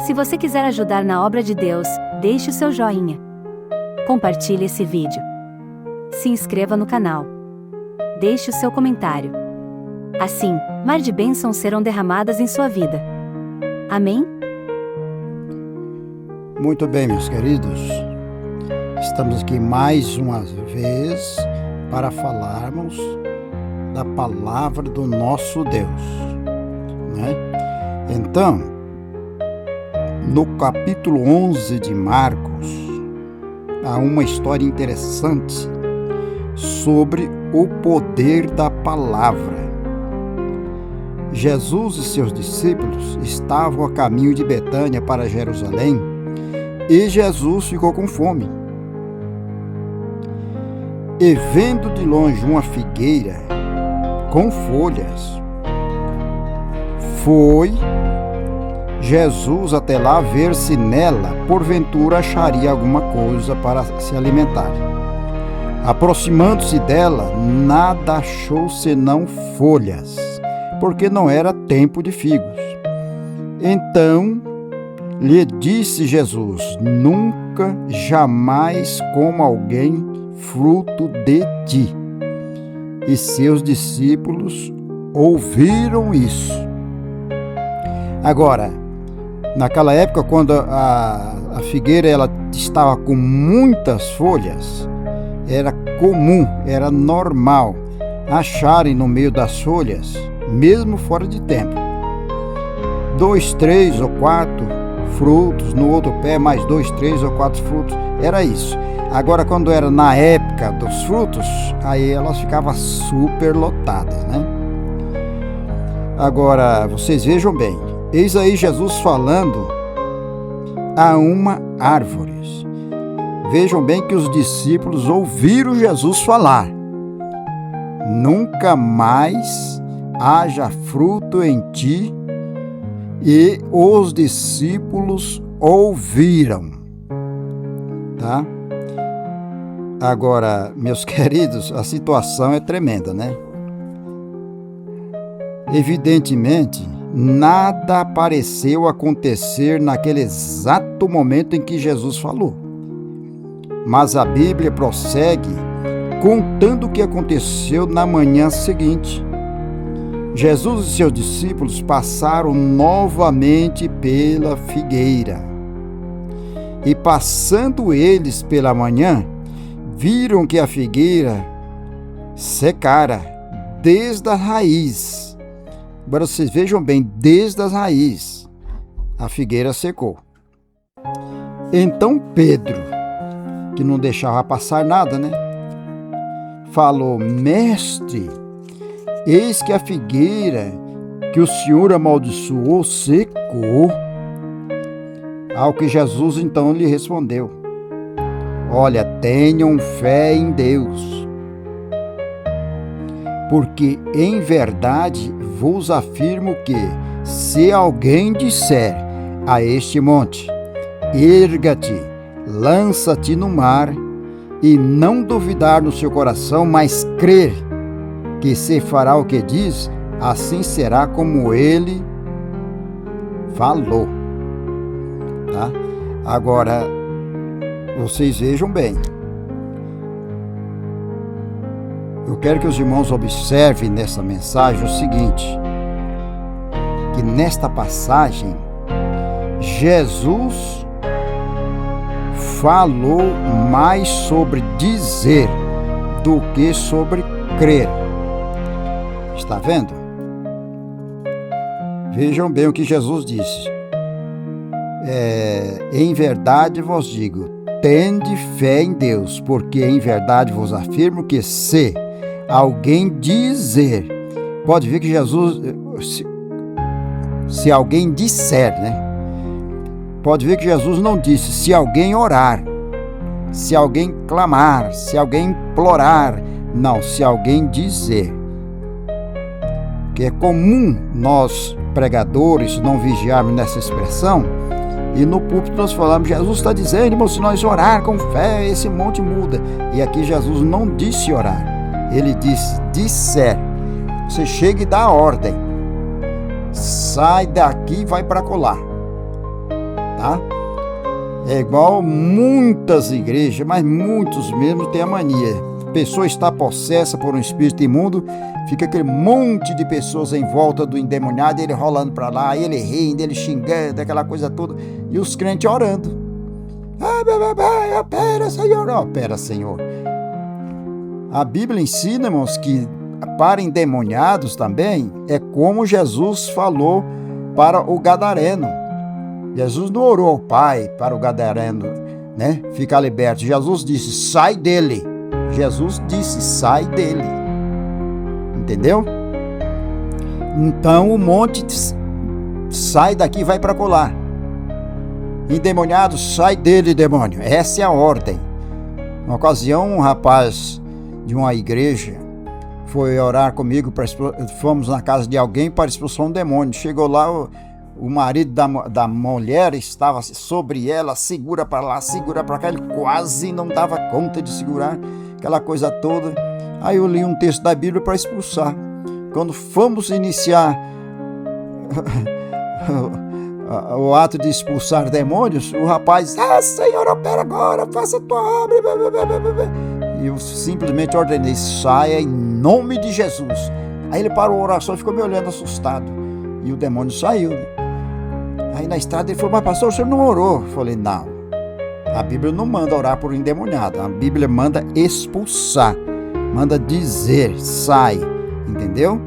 Se você quiser ajudar na obra de Deus, deixe o seu joinha. Compartilhe esse vídeo. Se inscreva no canal. Deixe o seu comentário. Assim, mar de bênçãos serão derramadas em sua vida. Amém? Muito bem, meus queridos. Estamos aqui mais uma vez para falarmos da palavra do nosso Deus, né? Então, no capítulo 11 de Marcos, há uma história interessante sobre o poder da palavra. Jesus e seus discípulos estavam a caminho de Betânia para Jerusalém e Jesus ficou com fome. E vendo de longe uma figueira com folhas, foi Jesus até lá ver se nela, porventura, acharia alguma coisa para se alimentar. Aproximando-se dela, nada achou senão folhas, porque não era tempo de figos. Então lhe disse Jesus: nunca, jamais coma alguém fruto de ti. E seus discípulos ouviram isso. Agora, naquela época, quando a figueira ela estava com muitas folhas, era comum, era normal acharem no meio das folhas, mesmo fora de tempo, 2, 3 ou 4 frutos, no outro pé mais 2, 3 ou 4 frutos, era isso. Agora, quando era na época dos frutos, aí elas ficavam super lotadas, né? Agora, vocês vejam bem, eis aí Jesus falando a uma árvore. Vejam bem que os discípulos ouviram Jesus falar: nunca mais haja fruto em ti, e os discípulos ouviram, tá? Agora, meus queridos, a situação é tremenda, né? Evidentemente, nada pareceu acontecer naquele exato momento em que Jesus falou. Mas a Bíblia prossegue contando o que aconteceu na manhã seguinte. Jesus e seus discípulos passaram novamente pela figueira. E passando eles pela manhã, viram que a figueira secara desde a raiz. Agora vocês vejam bem, desde as raízes a figueira secou. Então Pedro, que não deixava passar nada, né? Falou: mestre, eis que a figueira que o Senhor amaldiçoou secou. Ao que Jesus então lhe respondeu: olha, tenham fé em Deus, porque em verdade vos afirmo que, se alguém disser a este monte: erga-te, lança-te no mar, e não duvidar no seu coração, mas crer que se fará o que diz, assim será como ele falou. Tá? Agora, vocês vejam bem. Eu quero que os irmãos observem nessa mensagem o seguinte: que nesta passagem, Jesus falou mais sobre dizer do que sobre crer. Está vendo? Vejam bem o que Jesus disse. Em verdade vos digo, tende fé em Deus, porque em verdade vos afirmo que se alguém dizer, pode ver que Jesus, se alguém disser, né? Pode ver que Jesus não disse se alguém orar, se alguém clamar, se alguém implorar. Não, se alguém dizer. Que é comum nós, pregadores, não vigiarmos nessa expressão, e no púlpito nós falamos: Jesus está dizendo, irmão, se nós orar com fé, esse monte muda. E aqui Jesus não disse orar, ele disse disser. Você chega e dá a ordem: sai daqui e vai para colar. tá? É igual muitas igrejas, mas muitos mesmo têm a mania. A pessoa está possessa por um espírito imundo, fica aquele monte de pessoas em volta do endemoniado, ele rolando para lá, ele rindo, ele xingando, aquela coisa toda, e os crentes orando. Opera, Senhor, opera, Senhor. A Bíblia ensina, irmãos, que para endemoniados também é como Jesus falou para o gadareno. Jesus não orou ao Pai para o gadareno, né, ficar liberto. Jesus disse, sai dele. Jesus disse, sai dele. Entendeu? Então o monte sai daqui e vai para colar. Endemoniado, sai dele, demônio. Essa é a ordem. Uma ocasião, um rapaz de uma igreja foi orar comigo, fomos na casa de alguém para expulsar um demônio. Chegou lá, o marido da mulher estava sobre ela, segura para lá, segura para cá, ele quase não dava conta de segurar, aquela coisa toda. Aí eu li um texto da Bíblia para expulsar. Quando fomos iniciar o ato de expulsar demônios, o rapaz, Senhor, opera agora, faça a tua obra. E eu simplesmente ordenei, saia em nome de Jesus. Aí ele parou a oração e ficou me olhando assustado. E o demônio saiu, né? Aí na estrada ele falou, mas pastor, o senhor não orou? Eu falei, não. A Bíblia não manda orar por um endemoniado. A Bíblia manda expulsar. Manda dizer, sai. Entendeu?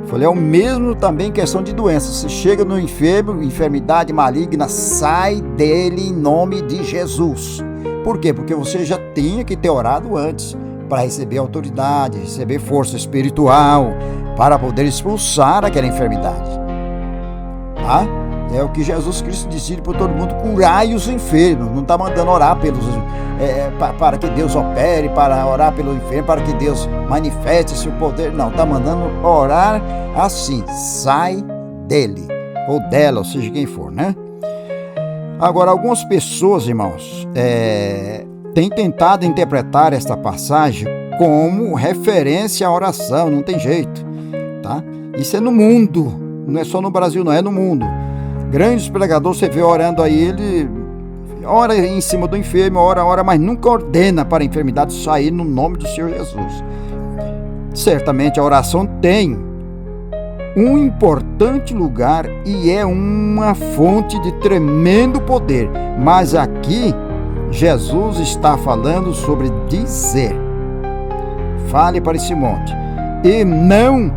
Eu falei, é o mesmo também em questão de doença. Você chega no enfermo, enfermidade maligna, sai dele em nome de Jesus. Por quê? Porque você já tinha que ter orado antes para receber autoridade, receber força espiritual, para poder expulsar aquela enfermidade. Tá? É o que Jesus Cristo disse para todo mundo, curai os enfermos. Não está mandando orar para que Deus opere, para orar pelo enfermo, para que Deus manifeste seu poder. Não, está mandando orar assim, sai dele, ou dela, ou seja quem for, né? Agora, algumas pessoas, irmãos, têm tentado interpretar esta passagem como referência à oração, não tem jeito, tá? Isso é no mundo, não é só no Brasil, não, é no mundo. Grandes pregadores, você vê orando aí, ele ora em cima do enfermo, ora, mas nunca ordena para a enfermidade sair no nome do Senhor Jesus. Certamente a oração tem um importante lugar e é uma fonte de tremendo poder, mas aqui Jesus está falando sobre dizer, fale para esse monte, e não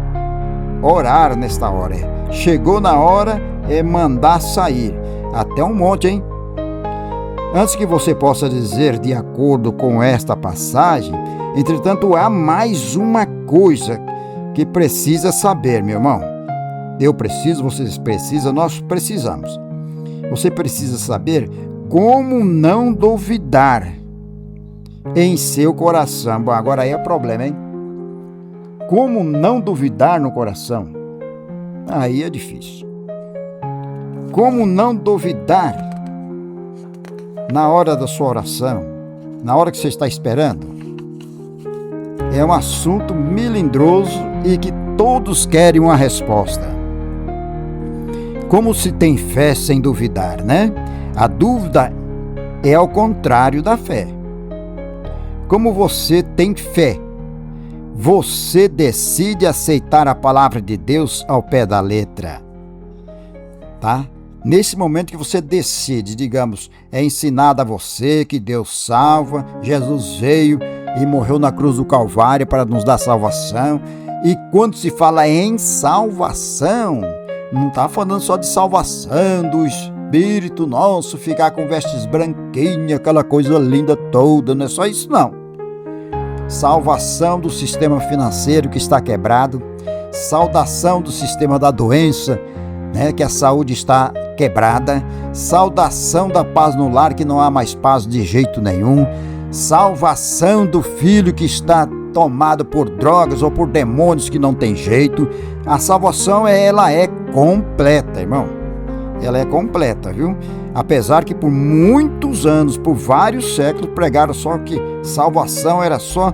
orar nesta hora. Chegou na hora, é mandar sair, até um monte, hein? Antes que você possa dizer de acordo com esta passagem, entretanto, há mais uma coisa que precisa saber, meu irmão. Eu preciso, vocês precisam, nós precisamos. Você precisa saber como não duvidar em seu coração. Bom, agora aí é problema, hein? Como não duvidar no coração? Aí é difícil. Como não duvidar na hora da sua oração, na hora que você está esperando? É um assunto melindroso e que todos querem uma resposta. Como se tem fé sem duvidar, né? A dúvida é ao contrário da fé. Como você tem fé, você decide aceitar a palavra de Deus ao pé da letra, tá? Nesse momento que você decide, digamos, é ensinado a você que Deus salva, Jesus veio e morreu na cruz do Calvário para nos dar salvação. E quando se fala em salvação, não está falando só de salvação do Espírito nosso, ficar com vestes branquinhas, aquela coisa linda toda, não é só isso não. Salvação do sistema financeiro que está quebrado, saudação do sistema da doença, né, que a saúde está quebrada, saudação da paz no lar, que não há mais paz de jeito nenhum, salvação do filho que está tomado por drogas ou por demônios que não tem jeito. A salvação ela é completa, irmão. Ela é completa, viu? Apesar que por muitos anos, por vários séculos, pregaram só que salvação era só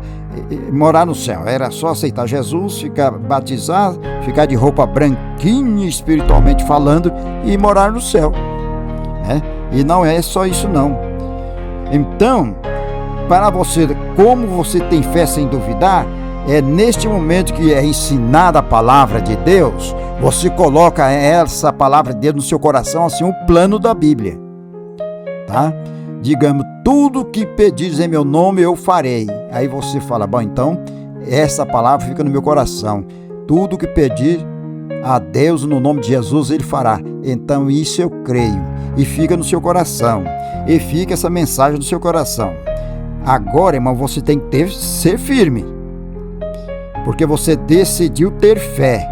morar no céu, era só aceitar Jesus, ficar batizado, ficar de roupa branquinha espiritualmente falando e morar no céu, né? E não é só isso não. Então, para você, como você tem fé sem duvidar, é neste momento que é ensinada a palavra de Deus, você coloca essa palavra de Deus no seu coração, assim, o plano da Bíblia, tá? Digamos, tudo que pedires em meu nome eu farei. Aí você fala, bom, então, essa palavra fica no meu coração. Tudo que pedir a Deus no nome de Jesus, Ele fará. Então, isso eu creio. E fica no seu coração. E fica essa mensagem no seu coração. Agora, irmão, você tem que ser firme. Porque você decidiu ter fé.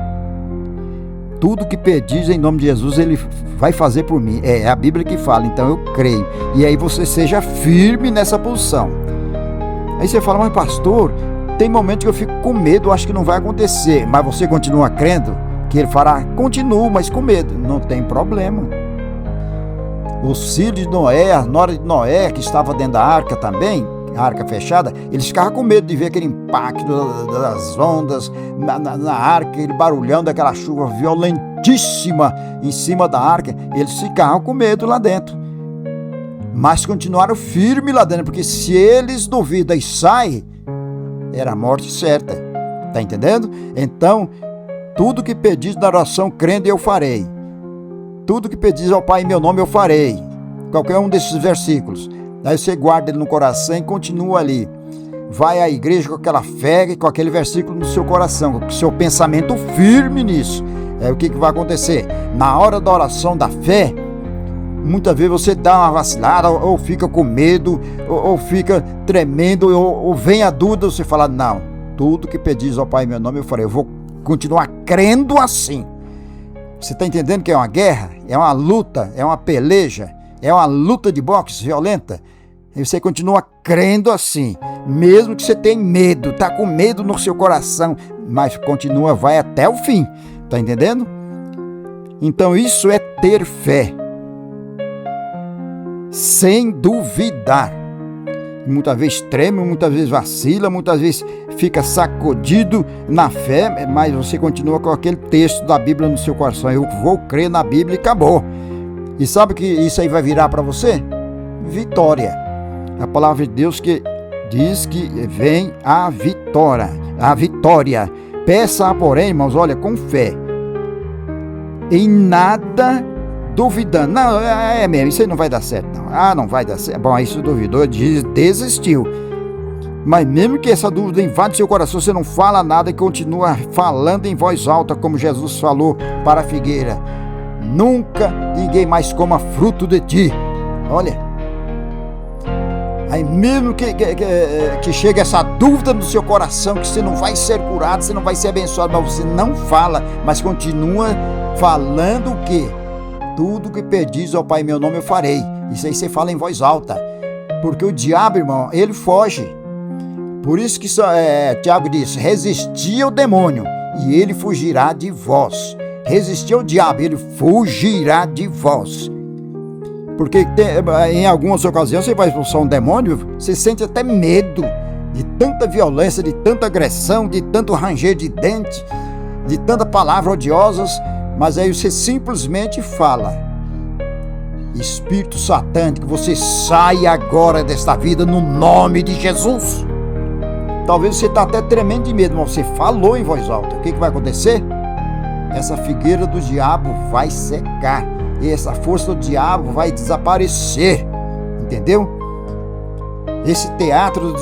Tudo que pedis em nome de Jesus, Ele vai fazer por mim. É a Bíblia que fala, então eu creio. E aí você seja firme nessa posição. Aí você fala, mas pastor, tem momentos que eu fico com medo, acho que não vai acontecer. Mas você continua crendo que Ele fará? Continuo, mas com medo. Não tem problema. Os filhos de Noé, a nora de Noé, que estava dentro da arca também, a arca fechada, eles ficavam com medo de ver aquele impacto das ondas na arca, aquele barulhão daquela chuva violentíssima em cima da arca. Eles ficavam com medo lá dentro, mas continuaram firmes lá dentro, porque se eles duvidam e saem, era a morte certa. Tá entendendo? Então, tudo que pedis na oração crendo eu farei. Tudo que pedis ao Pai em meu nome eu farei. Qualquer um desses versículos. Aí você guarda ele no coração e continua ali. Vai à igreja com aquela fé e com aquele versículo no seu coração, com o seu pensamento firme nisso. É o que vai acontecer? Na hora da oração da fé, muitas vezes você dá uma vacilada, ou fica com medo, ou fica tremendo, ou vem a dúvida, você fala, não, tudo que pedis ao Pai em meu nome eu farei. Eu vou continuar crendo assim. Você está entendendo que é uma guerra? É uma luta, é uma peleja, é uma luta de boxe violenta. E você continua crendo assim, mesmo que você tenha medo, está com medo no seu coração, mas continua, vai até o fim, está entendendo? Então isso é ter fé, sem duvidar. Muitas vezes treme, muitas vezes vacila, muitas vezes fica sacudido na fé, mas você continua com aquele texto da Bíblia no seu coração. Eu vou crer na Bíblia e acabou. E sabe o que isso aí vai virar para você? Vitória. A palavra de Deus que diz que vem a vitória. A vitória. Peça, porém, irmãos, olha, com fé. Em nada duvidando. Não, é mesmo, isso aí não vai dar certo, não. Ah, não vai dar certo. Bom, isso duvidou, desistiu. Mas mesmo que essa dúvida invade seu coração, você não fala nada e continua falando em voz alta, como Jesus falou para a figueira. Nunca ninguém mais coma fruto de ti. Olha. Aí mesmo que chegue essa dúvida no seu coração, que você não vai ser curado, você não vai ser abençoado, mas você não fala, mas continua falando o quê? Tudo que pedis ao Pai em meu nome eu farei. Isso aí você fala em voz alta. Porque o diabo, irmão, ele foge. Por isso que Tiago diz, resisti ao demônio e ele fugirá de vós. Resistir ao diabo, ele fugirá de vós. Porque em algumas ocasiões você vai expulsar um demônio, você sente até medo de tanta violência, de tanta agressão, de tanto ranger de dente, de tanta palavra odiosas, mas aí você simplesmente fala, espírito satânico, você sai agora desta vida no nome de Jesus. Talvez você está até tremendo de medo, mas você falou em voz alta. O que vai acontecer? Essa figueira do diabo vai secar. E essa força do diabo vai desaparecer. Entendeu? Esse teatro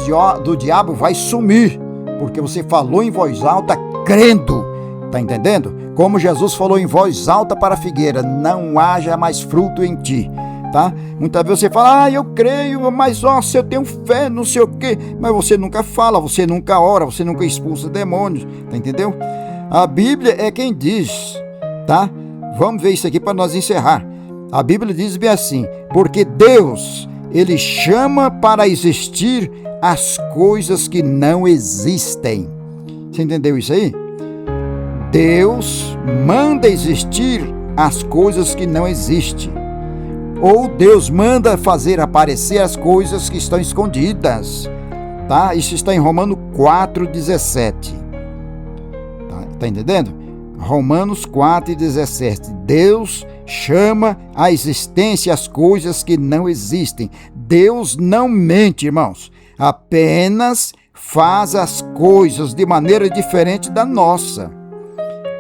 do diabo vai sumir. Porque você falou em voz alta crendo. Tá entendendo? Como Jesus falou em voz alta para a figueira, não haja mais fruto em ti. Tá? Muitas vezes você fala, eu creio, mas se eu tenho fé, não sei o quê. Mas você nunca fala, você nunca ora, você nunca expulsa demônios. Tá entendeu? A Bíblia é quem diz, tá? Vamos ver isso aqui para nós encerrar. A Bíblia diz bem assim, porque Deus, Ele chama para existir as coisas que não existem. Você entendeu isso aí? Deus manda existir as coisas que não existem. Ou Deus manda fazer aparecer as coisas que estão escondidas. Tá? Isso está em Romanos 4,17. Tá entendendo? Romanos 4:17. Deus chama à existência as coisas que não existem. Deus não mente, irmãos. Apenas faz as coisas de maneira diferente da nossa.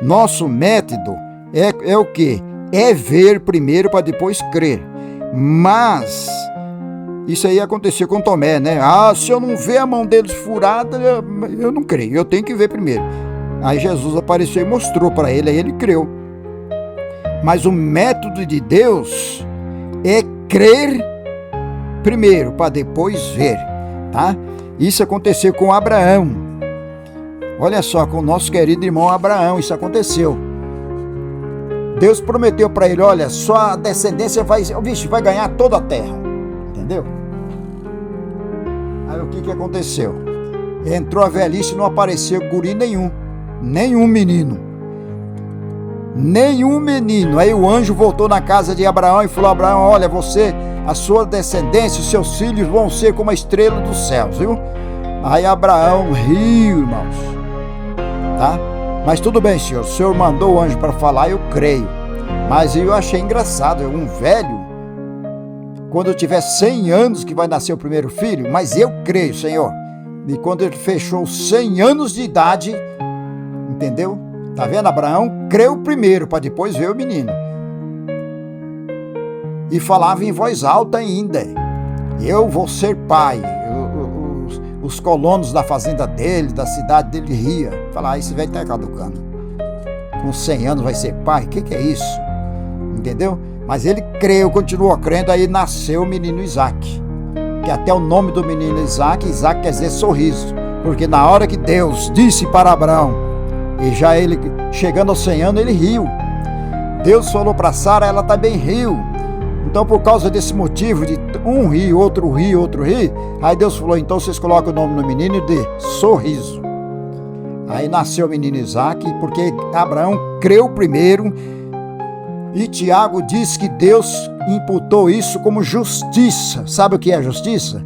Nosso método é o quê? É ver primeiro para depois crer. Mas isso aí aconteceu com Tomé, né? Se eu não ver a mão deles furada, eu não creio. Eu tenho que ver primeiro. Aí Jesus apareceu e mostrou para ele, aí ele creu. Mas o método de Deus é crer primeiro, para depois ver, tá? Isso aconteceu com Abraão. Olha só, com o nosso querido irmão Abraão, isso aconteceu. Deus prometeu para ele, olha, sua descendência vai ganhar toda a terra. Entendeu? Aí o que aconteceu? Entrou a velhice e não apareceu guri nenhum menino. Aí o anjo voltou na casa de Abraão e falou: Abraão, olha, a sua descendência, os seus filhos vão ser como a estrela dos céus, viu? Aí Abraão riu, irmãos, tá? Mas tudo bem, senhor, o senhor mandou o anjo para falar, eu creio. Mas eu achei engraçado, um velho, quando eu tiver 100 anos que vai nascer o primeiro filho, mas eu creio, Senhor. E quando ele fechou 100 anos de idade, entendeu? Tá vendo? Abraão creu primeiro, para depois ver o menino. E falava em voz alta ainda: eu vou ser pai. Os colonos da fazenda dele, da cidade dele, ria. Falava: esse velho tá caducando. Com 100 anos vai ser pai? O que é isso? Entendeu? Mas ele creu, continuou crendo, aí nasceu o menino Isaac. Que até o nome do menino Isaac quer dizer sorriso. Porque na hora que Deus disse para Abraão, e já ele chegando aos 100 anos, ele riu. Deus falou para Sara, ela também riu. Então, por causa desse motivo de um rir, outro rir, aí Deus falou: então vocês colocam o nome do menino de sorriso. Aí nasceu o menino Isaac, porque Abraão creu primeiro. E Tiago diz que Deus imputou isso como justiça. Sabe o que é justiça?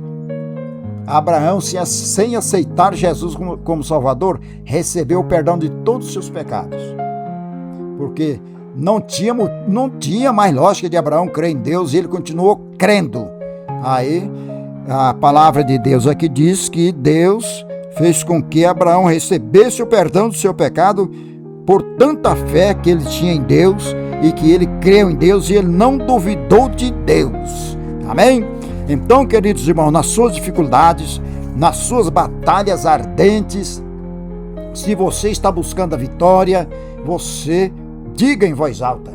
Abraão, sem aceitar Jesus como Salvador, recebeu o perdão de todos os seus pecados. Porque não tinha mais lógica de Abraão crer em Deus, e ele continuou crendo. Aí a palavra de Deus aqui diz que Deus fez com que Abraão recebesse o perdão do seu pecado por tanta fé que ele tinha em Deus, e que ele creu em Deus e ele não duvidou de Deus. Amém? Então, queridos irmãos, nas suas dificuldades, nas suas batalhas ardentes, se você está buscando a vitória, você diga em voz alta.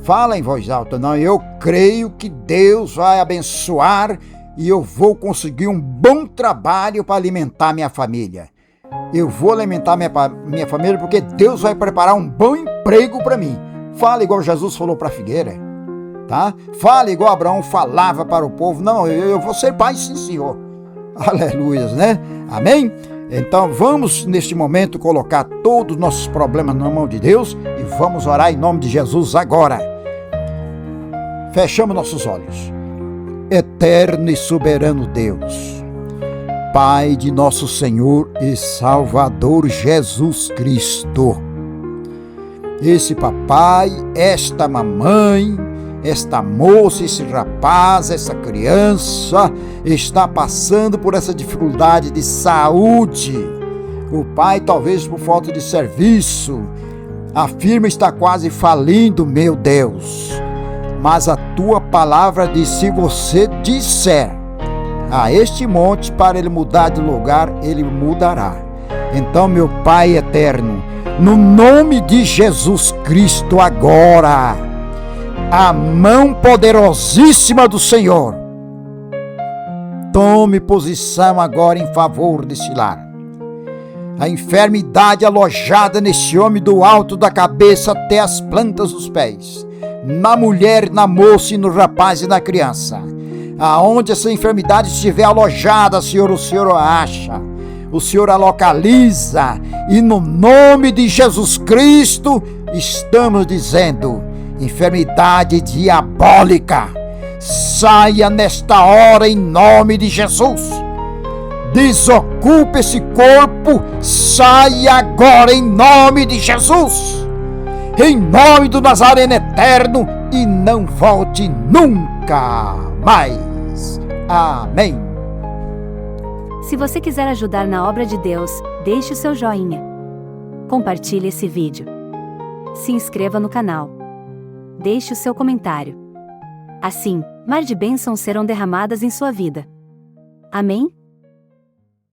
Fala em voz alta: não, eu creio que Deus vai abençoar e eu vou conseguir um bom trabalho para alimentar minha família. Eu vou alimentar minha família porque Deus vai preparar um bom emprego para mim. Fala igual Jesus falou para a figueira, tá? Fala igual Abraão falava para o povo: não, eu vou ser pai, sim, Senhor. Aleluia, né? Amém? Então vamos neste momento colocar todos os nossos problemas na mão de Deus e vamos orar em nome de Jesus agora. Fechamos nossos olhos. Eterno e soberano Deus, Pai de nosso Senhor e Salvador Jesus Cristo, esse papai, esta mamãe, esta moça, esse rapaz, essa criança está passando por essa dificuldade de saúde. O pai, talvez por falta de serviço, a firma está quase falindo, meu Deus. Mas a tua palavra diz: se você disser a este monte para ele mudar de lugar, ele mudará. Então, meu Pai eterno, no nome de Jesus Cristo agora, a mão poderosíssima do Senhor tome posição agora em favor desse lar. A enfermidade alojada nesse homem do alto da cabeça até as plantas dos pés, na mulher, na moça e no rapaz e na criança, aonde essa enfermidade estiver alojada, Senhor, o Senhor a acha, o Senhor a localiza, e no nome de Jesus Cristo estamos dizendo: enfermidade diabólica, saia nesta hora em nome de Jesus. Desocupe esse corpo, saia agora em nome de Jesus, em nome do Nazareno eterno, e não volte nunca mais. Amém. Se você quiser ajudar na obra de Deus, deixe o seu joinha. Compartilhe esse vídeo. Se inscreva no canal. Deixe o seu comentário. Assim, mar de bênçãos serão derramadas em sua vida. Amém?